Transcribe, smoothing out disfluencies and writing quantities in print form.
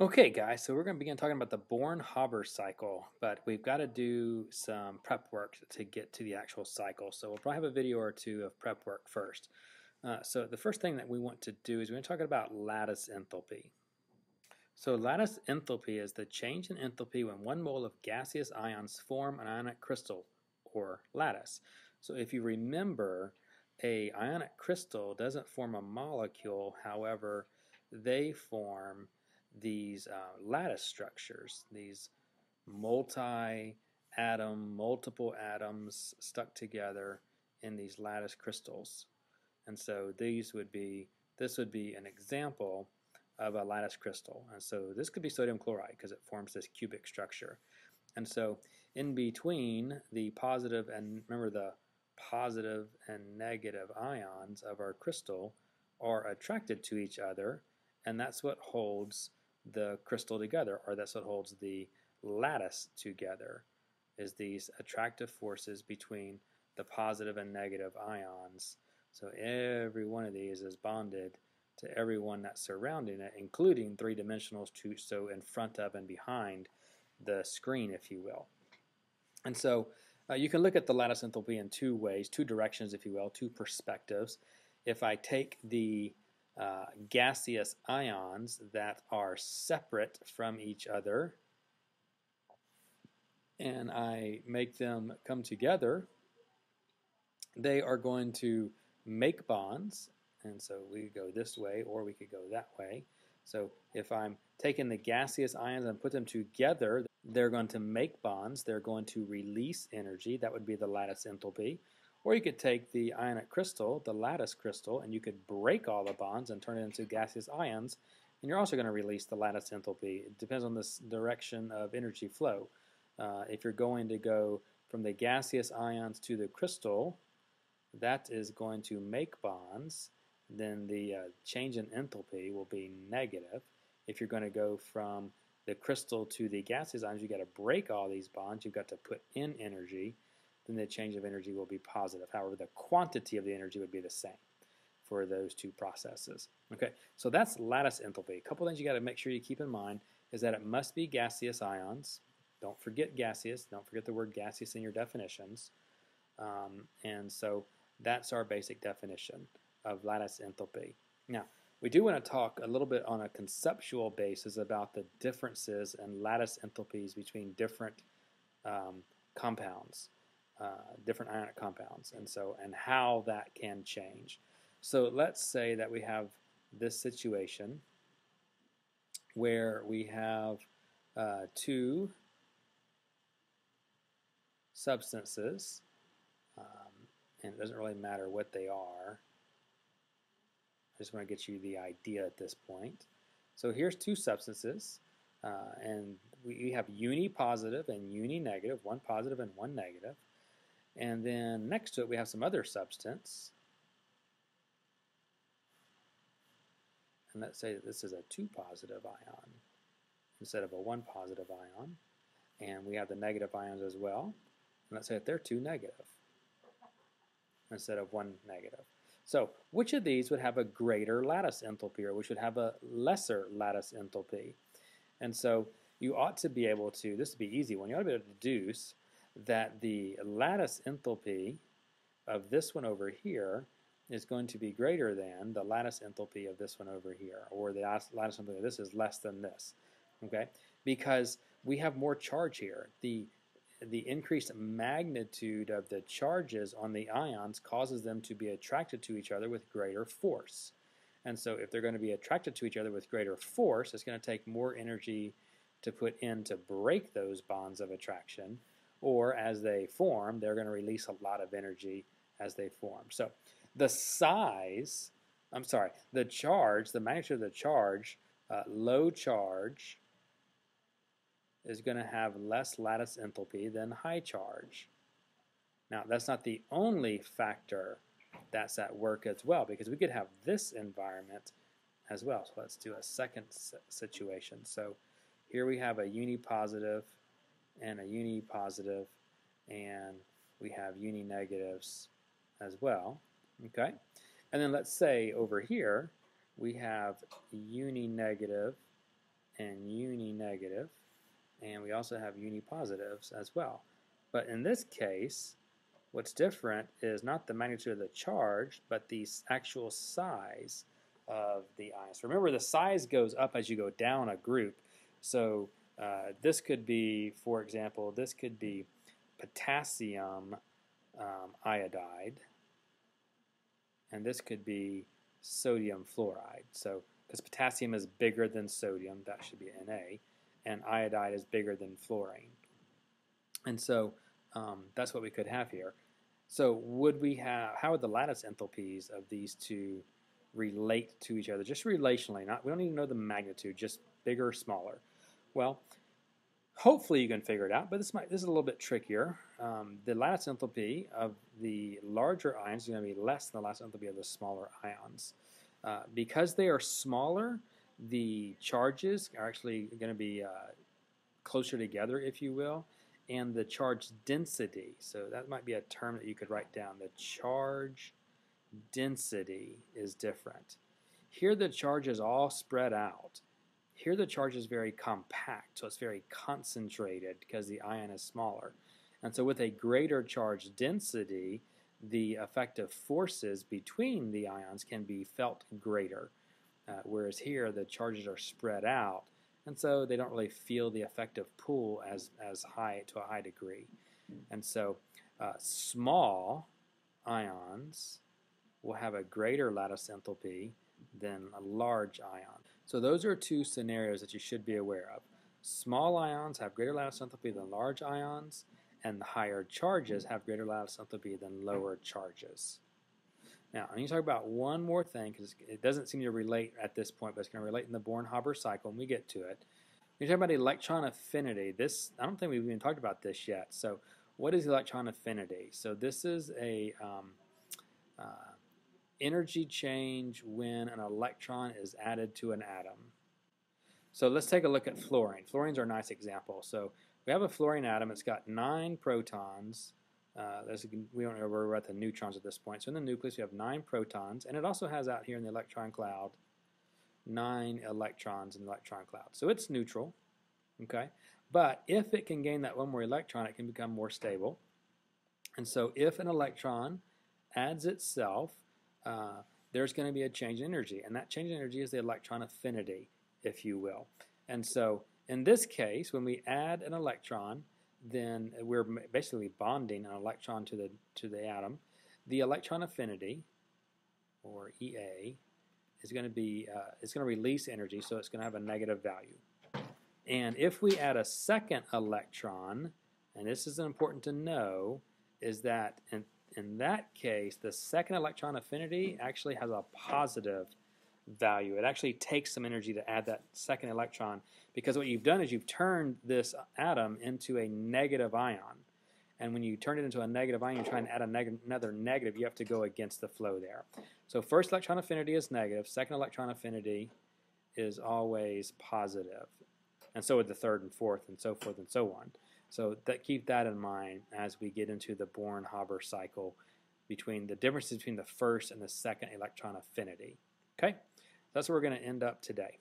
Okay, guys, so we're going to begin talking about the Born-Haber cycle, but we've got to do some prep work to get to the actual cycle. So we'll probably have a video or two of prep work first. So the first thing that we want to do is we're going to talk about lattice enthalpy. So lattice enthalpy is the change in enthalpy when 1 mole of gaseous ions form an ionic crystal, or lattice. So if you remember, a ionic crystal doesn't form a molecule, however, they form these lattice structures, these multi-atom, multiple atoms stuck together in these lattice crystals. And so this would be an example of a lattice crystal. And so this could be sodium chloride because it forms this cubic structure. And so in between the positive and, remember, the positive and negative ions of our crystal are attracted to each other, and that's what holds the crystal together, or that's what holds the lattice together, is these attractive forces between the positive and negative ions. So every one of these is bonded to every one that's surrounding it, including three-dimensionals, so in front of and behind the screen, if you will. And so you can look at the lattice enthalpy in two ways, two directions, if you will, two perspectives. If I take the gaseous ions that are separate from each other and I make them come together, they are going to make bonds. And so we could go this way or we could go that way. So if I'm taking the gaseous ions and put them together, they're going to make bonds. They're going to release energy. That would be the lattice enthalpy. Or you could take the ionic crystal, the lattice crystal, and you could break all the bonds and turn it into gaseous ions. And you're also going to release the lattice enthalpy. It depends on the direction of energy flow. If you're going to go from the gaseous ions to the crystal, that is going to make bonds. Then the change in enthalpy will be negative. If you're going to go from the crystal to the gaseous ions, you've got to break all these bonds. You've got to put in energy. Then the change of energy will be positive. However, the quantity of the energy would be the same for those two processes. Okay, so that's lattice enthalpy. A couple things you got to make sure you keep in mind is that it must be gaseous ions. Don't forget gaseous. Don't forget the word gaseous in your definitions. And so that's our basic definition of lattice enthalpy. Now, we do want to talk a little bit on a conceptual basis about the differences in lattice enthalpies between different compounds, different ionic compounds, and how that can change. So let's say that we have this situation where we have two substances, and it doesn't really matter what they are. I just want to get you the idea at this point. So here's two substances, and we have uni-positive and uni-negative, one positive and one negative. And then next to it we have some other substance. And let's say that this is a 2 positive ion instead of a 1 positive ion. And we have the negative ions as well. And let's say that they're 2 negative instead of 1 negative. So which of these would have a greater lattice enthalpy, or which would have a lesser lattice enthalpy? And so you ought to be able to, this would be an easy one, you ought to be able to deduce that the lattice enthalpy of this one over here is going to be greater than the lattice enthalpy of this one over here, or the lattice enthalpy of this is less than this, okay? Because we have more charge here. The increased magnitude of the charges on the ions causes them to be attracted to each other with greater force. And so if they're going to be attracted to each other with greater force, it's going to take more energy to put in to break those bonds of attraction, or as they form, they're going to release a lot of energy as they form. So the size, the charge, the magnitude of the charge, low charge is going to have less lattice enthalpy than high charge. Now, that's not the only factor that's at work as well, because we could have this environment as well. So let's do a second situation. So here we have a uni-positive and a uni-positive, and we have uni-negatives as well. Okay? And then let's say over here we have uni-negative and uni-negative, and we also have uni-positives as well. But in this case, what's different is not the magnitude of the charge, but the actual size of the ions. Remember, the size goes up as you go down a group. So this could be, for example, this could be potassium iodide, and this could be sodium fluoride. So, because potassium is bigger than sodium, that should be Na, and iodide is bigger than fluorine. And so that's what we could have here. So how would the lattice enthalpies of these two relate to each other? Just relationally, we don't even know the magnitude, just bigger or smaller. Well, hopefully you can figure it out, but this is a little bit trickier. The lattice enthalpy of the larger ions is going to be less than the lattice enthalpy of the smaller ions. Because they are smaller, the charges are actually going to be closer together, if you will, and the charge density, so that might be a term that you could write down. The charge density is different. Here the charge is all spread out. Here the charge is very compact, so it's very concentrated because the ion is smaller. And so with a greater charge density, the effective forces between the ions can be felt greater, whereas here the charges are spread out, and so they don't really feel the effective pull as high to a high degree. And so small ions will have a greater lattice enthalpy than a large ion. So those are two scenarios that you should be aware of. Small ions have greater lattice enthalpy than large ions, and the higher charges have greater lattice enthalpy than lower charges. Now, I need to talk about one more thing because it doesn't seem to relate at this point, but it's going to relate in the Born-Haber cycle when we get to it. We're talking about electron affinity. I don't think we've even talked about this yet. So what is electron affinity? So this is a energy change when an electron is added to an atom. So let's take a look at fluorine. Fluorine's our nice example. So we have a fluorine atom. It's got 9 protons. We don't know where we're at the neutrons at this point. So in the nucleus, we have 9 protons, and it also has out here in the electron cloud 9 electrons in the electron cloud. So it's neutral, okay? But if it can gain that one more electron, it can become more stable. And so if an electron adds itself, there's going to be a change in energy, and that change in energy is the electron affinity, if you will. And so in this case, when we add an electron, then we're basically bonding an electron to the atom. The electron affinity, or EA, is going to be it's going to release energy, so it's going to have a negative value. And if we add a second electron, and this is important to know, is that in that case, the second electron affinity actually has a positive value. It actually takes some energy to add that second electron, because what you've done is you've turned this atom into a negative ion. And when you turn it into a negative ion, you're trying to add another negative, you have to go against the flow there. So first electron affinity is negative, second electron affinity is always positive. And so with the third and fourth, and so forth and so on. So keep that in mind as we get into the Born-Haber cycle, between the differences between the first and the second electron affinity. Okay? That's where we're going to end up today.